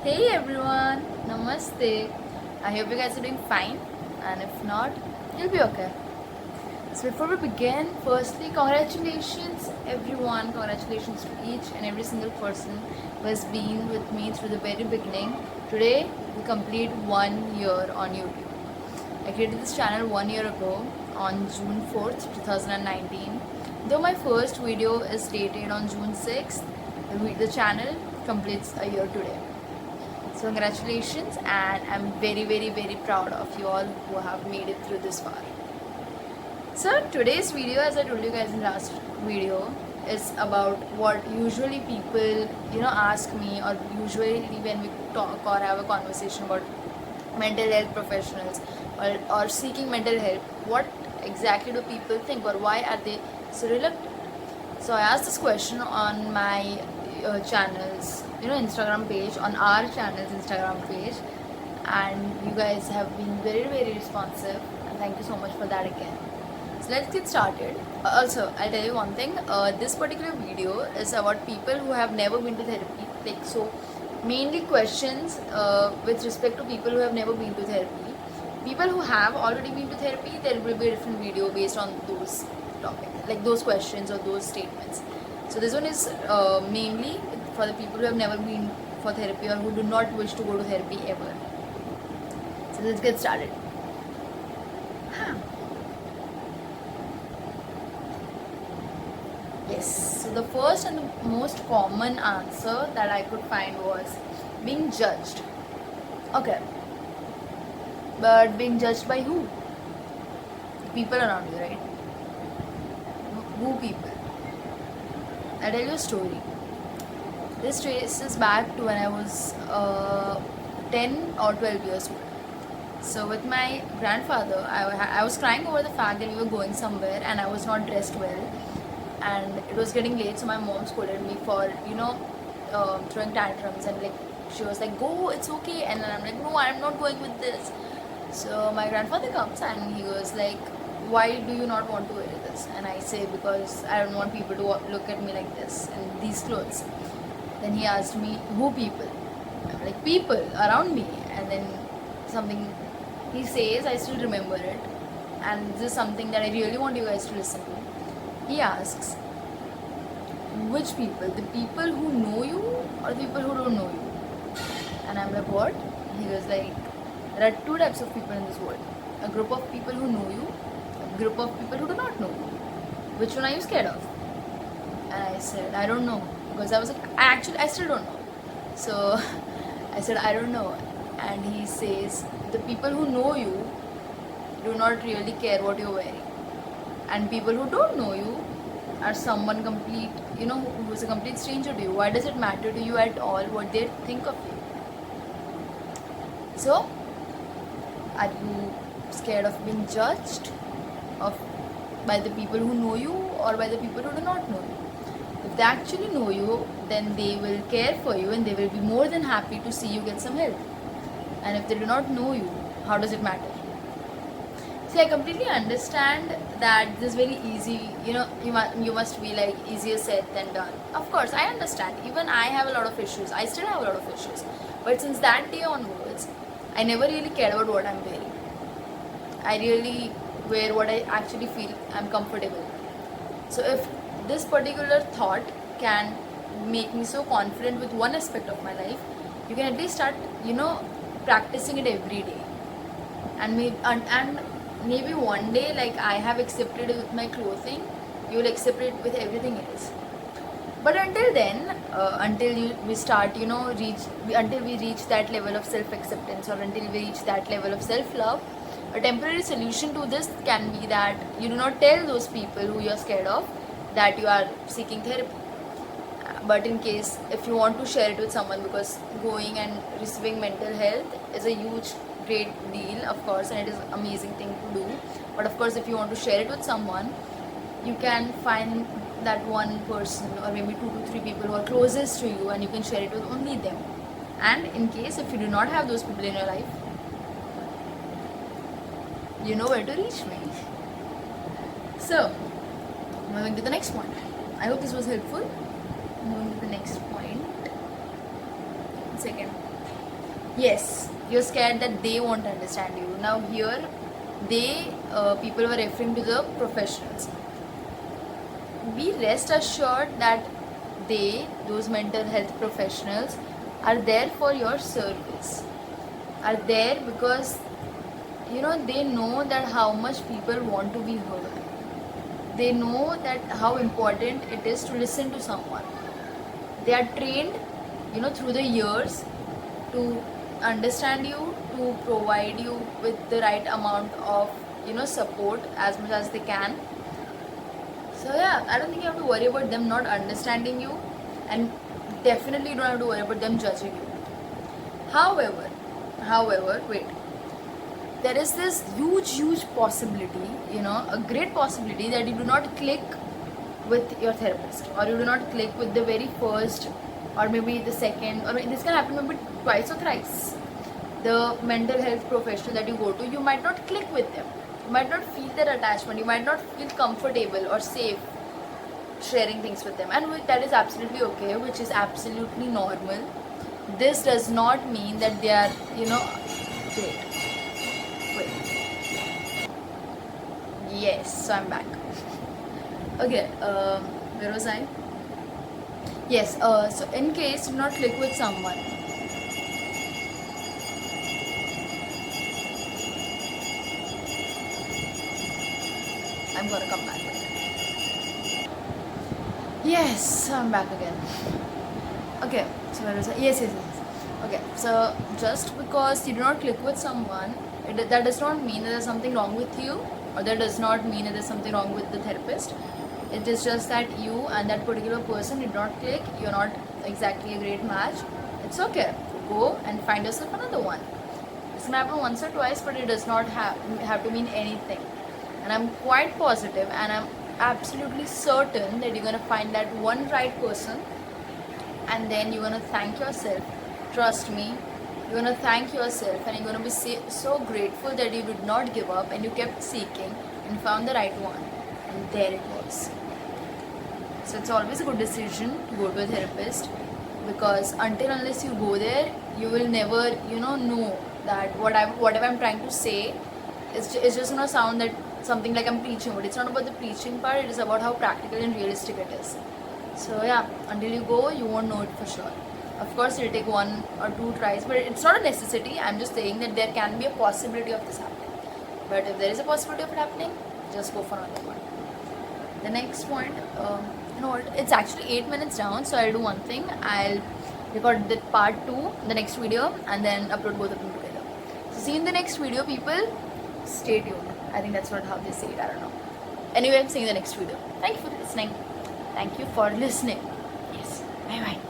Hey everyone, Namaste. I hope you guys are doing fine, and if not, you'll be okay. So, before we begin, firstly, congratulations everyone, congratulations to each and every single person who has been with me through the very beginning. Today, we complete 1 year on YouTube. I created this channel 1 year ago on June 4th, 2019. Though my first video is dated on June 6th, the channel completes a year today. So congratulations, and I'm very very proud of you all who have made it through this far. So today's video, as I told you guys in last video, is about what usually people ask me, or usually when we talk or have a conversation about mental health professionals or seeking mental help, what exactly do people think, or why are they so reluctant? So I asked this question on my channels, Instagram page, on our channel's Instagram page, and you guys have been very responsive, and thank you so much for that again. So let's get started. Also, I'll tell you one thing. This particular video is about people who have never been to therapy. Like, so, mainly questions with respect to people who have never been to therapy. People who have already been to therapy, there will be a different video based on those topics, like those questions or those statements. So this one is mainly for the people who have never been for therapy or who do not wish to go to therapy ever. So let's get started. Yes, so the first and the most common answer that I could find was being judged. Okay, but being judged by who? People around you, right? Who people? I'll tell you a story. This traces back to when I was 10 or 12 years old. So with my grandfather, I was crying over the fact that we were going somewhere and I was not dressed well, and it was getting late, so my mom scolded me for throwing tantrums, and like she was like, go, it's okay, and then I'm like, no, I'm not going with this. So my grandfather comes and he goes like, why do you not want to wear this? And I say, because I don't want people to look at me like this in these clothes. Then he asked me, who people? I'm like, people around me. And then something he says, I still remember it, and this is something that I really want you guys to listen to. He asks, which people? The people who know you or the people who don't know you? And I'm like, what? He goes like, there are two types of people in this world. A group of people who know you, a group of people who do not know you. Which one are you scared of? And I said, I don't know. Because I was like, I still don't know. So I said, I don't know. And he says, the people who know you do not really care what you're wearing. And people who don't know you are someone complete, who is a complete stranger to you. Why does it matter to you at all what they think of you? So, are you scared of being judged of by the people who know you or by the people who do not know you? If they actually know you, then they will care for you and they will be more than happy to see you get some help. And if they do not know you, how does it matter? See, I completely understand that this is very easy. You must be like, easier said than done. Of course, I understand. Even I have a lot of issues. I still have a lot of issues. But since that day onwards, I never really cared about what I'm wearing. I really wear what I actually feel I'm comfortable. So if this particular thought can make me so confident with one aspect of my life, you can at least start, practicing it every day. And maybe one day, like I have accepted it with my clothing, you will accept it with everything else. But until then, until we reach that level of self-acceptance, or until we reach that level of self-love, a temporary solution to this can be that you do not tell those people who you are scared of that you are seeking therapy. But in case if you want to share it with someone, because going and receiving mental health is a huge great deal, of course, and it is amazing thing to do. But of course, if you want to share it with someone, you can find that one person or maybe 2 to 3 people who are closest to you, and you can share it with only them. And in case if you do not have those people in your life, you know where to reach me. So moving to the next point. I hope this was helpful. Moving to the next point. Second. Yes, you're scared that they won't understand you. Now here, people were referring to the professionals. Be rest assured that those mental health professionals, are there for your service. Are there because they know that how much people want to be heard. They know that how important it is to listen to someone. They are trained through the years to understand you, to provide you with the right amount of support as much as they can. So yeah, I don't think you have to worry about them not understanding you, and definitely you don't have to worry about them judging you. However, wait, there is this huge possibility, a great possibility that you do not click with your therapist, or you do not click with the very first, or maybe the second, or this can happen maybe twice or thrice. The mental health professional that you go to, you might not click with them. You might not feel their attachment. You might not feel comfortable or safe sharing things with them, and that is absolutely okay, which is absolutely normal. This does not mean that they are, great. Wait. Yes, so I'm back. Okay, where was I? Yes, so in case you do not click with someone, I'm gonna come back. Yes, I'm back again. Okay, so where was I? Yes. Okay, so just because you do not click with someone, that does not mean that there's something wrong with you, or that does not mean that there's something wrong with the therapist. It is just that you and that particular person did not click. You're not exactly a great match. It's okay. Go and find yourself another one. This may happen once or twice, but it does not have to mean anything. And I'm quite positive, and I'm absolutely certain that you're gonna find that one right person, and then you're gonna thank yourself. Trust me, you're gonna thank yourself, and you're gonna be so grateful that you did not give up and you kept seeking and found the right one, and there it was. So it's always a good decision to go to a therapist, because unless you go there, you will never know that whatever I'm trying to say is just sound that something like I'm preaching, but it's not about the preaching part. It is about how practical and realistic it is. So yeah, until you go, you won't know it for sure. Of course, it'll take 1 or 2 tries, but it's not a necessity. I'm just saying that there can be a possibility of this happening. But if there is a possibility of it happening, just go for another one. The next point, you know what? It's actually 8 minutes down, so I'll do one thing. I'll record the part 2, the next video, and then upload both of them together. So see you in the next video, people. Stay tuned. I think that's how they say it. I don't know. Anyway, I'm seeing the next video. Thank you for listening. Thank you for listening. Yes. Bye bye.